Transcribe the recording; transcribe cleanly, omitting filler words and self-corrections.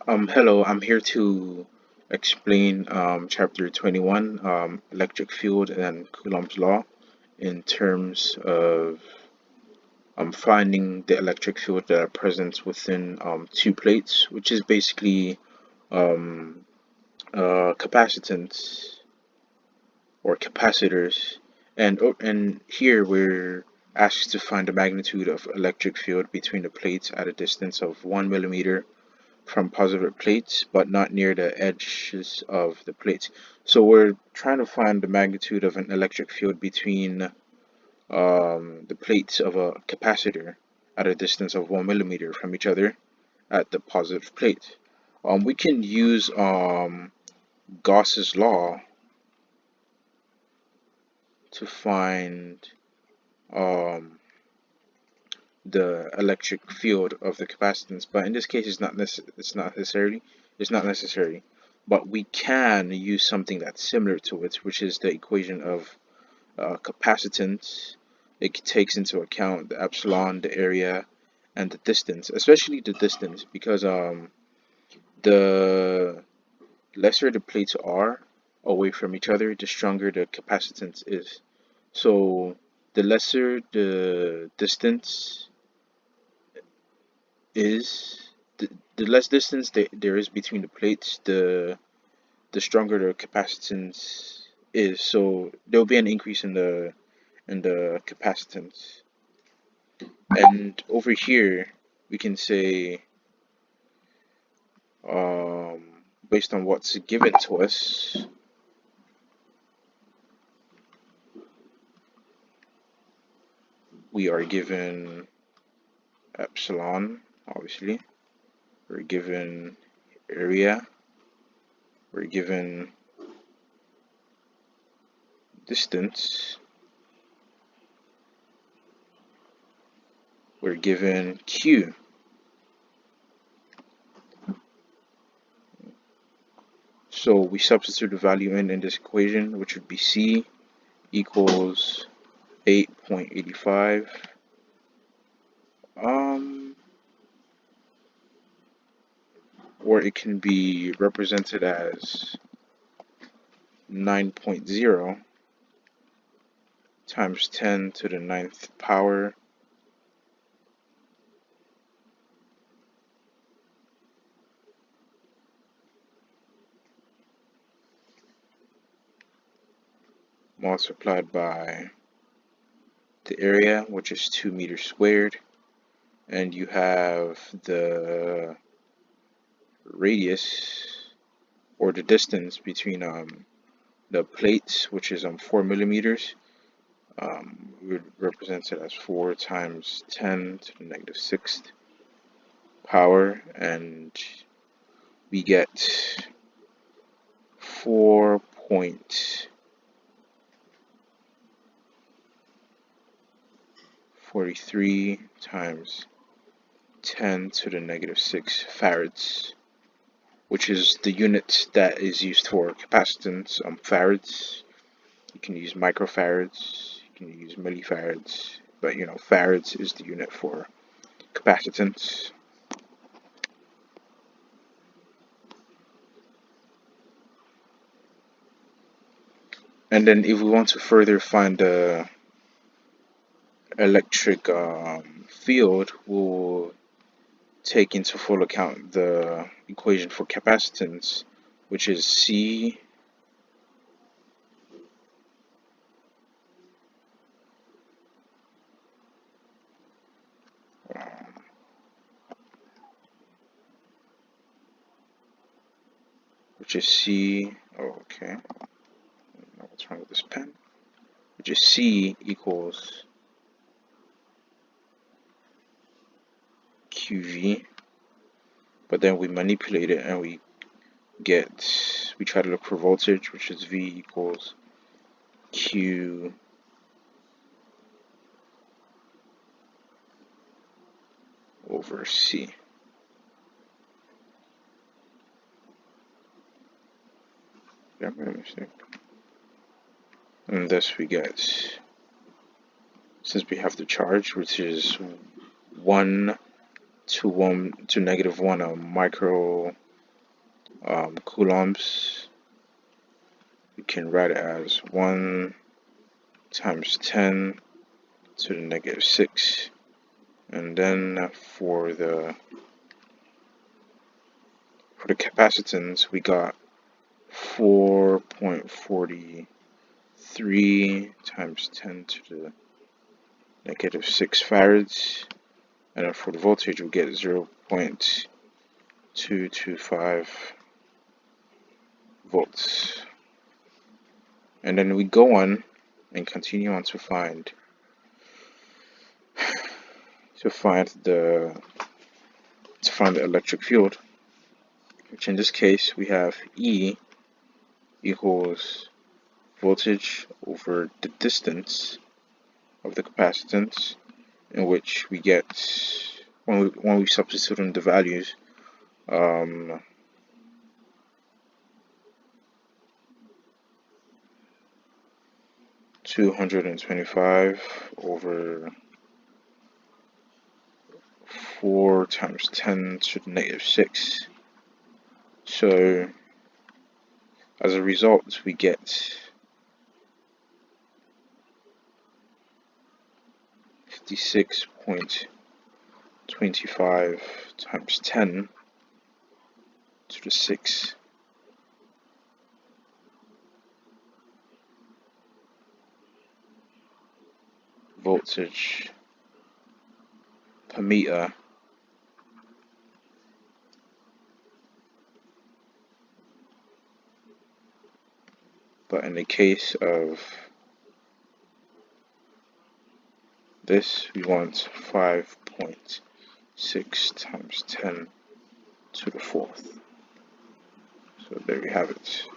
Hello, I'm here to explain chapter 21, electric field and Coulomb's law, in terms of finding the electric field that are present within two plates, which is basically um, capacitance or capacitors. And here we're asked to find the magnitude of electric field between the plates at a distance of 1 millimeter from positive plates, but not near the edges of the plates. So we're trying to find the magnitude of an electric field between the plates of a capacitor at a distance of 1 millimeter from each other at the positive plate. We can use Gauss's law to find um, the electric field of the capacitance, but in this case, it's not necessary. But we can use something that's similar to it, which is the equation of capacitance. It takes into account the epsilon, the area, and the distance, especially the distance, because the lesser the plates are away from each other, the stronger the capacitance is. So the lesser the distance is, the less distance there is between the plates, the stronger the capacitance is. So there will be an increase in the capacitance. And over here, we can say, um, based on what's given to us, we are given epsilon, obviously. We're given area. We're given distance. We're given Q. So we substitute the value in this equation, which would be C equals 8.85. Um, or it can be represented as 9.0 times 10 to the ninth power multiplied by the area, which is 2 meters squared, and you have the radius or the distance between the plates, which is 4 millimeters. We would represent it as 4 times 10 to the negative sixth power, and we get 4.43 times 10 to the negative 6 farads, which is the unit that is used for capacitance. Farads, you can use microfarads, you can use millifarads, but farads is the unit for capacitance. And then if we want to further find the electric field, we'll take into full account the equation for capacitance, which is C um, which is C. Oh, okay. What's wrong with this pen? Which is C equals QV. But then we manipulate it and we try to look for voltage, which is V equals Q over C. Did I make a mistake? And thus we get, since we have the charge, which is 1 to negative 1 micro coulombs, we can write it as 1 times 10 to the negative 6. And then for the capacitance, we got 4.43 times 10 to the negative 6 farads. And then for the voltage, we get 0.225 volts. And then we go on and continue on to find the electric field, which in this case we have E equals voltage over the distance of the capacitance, in which we get, when we substitute in the values, 225 over 4 times 10 to the negative 6. So as a result, we get 56.25 times 10 to the 6 voltage per meter. But in the case of this, we want 5.6 times 10 to the 4th. So there you have it.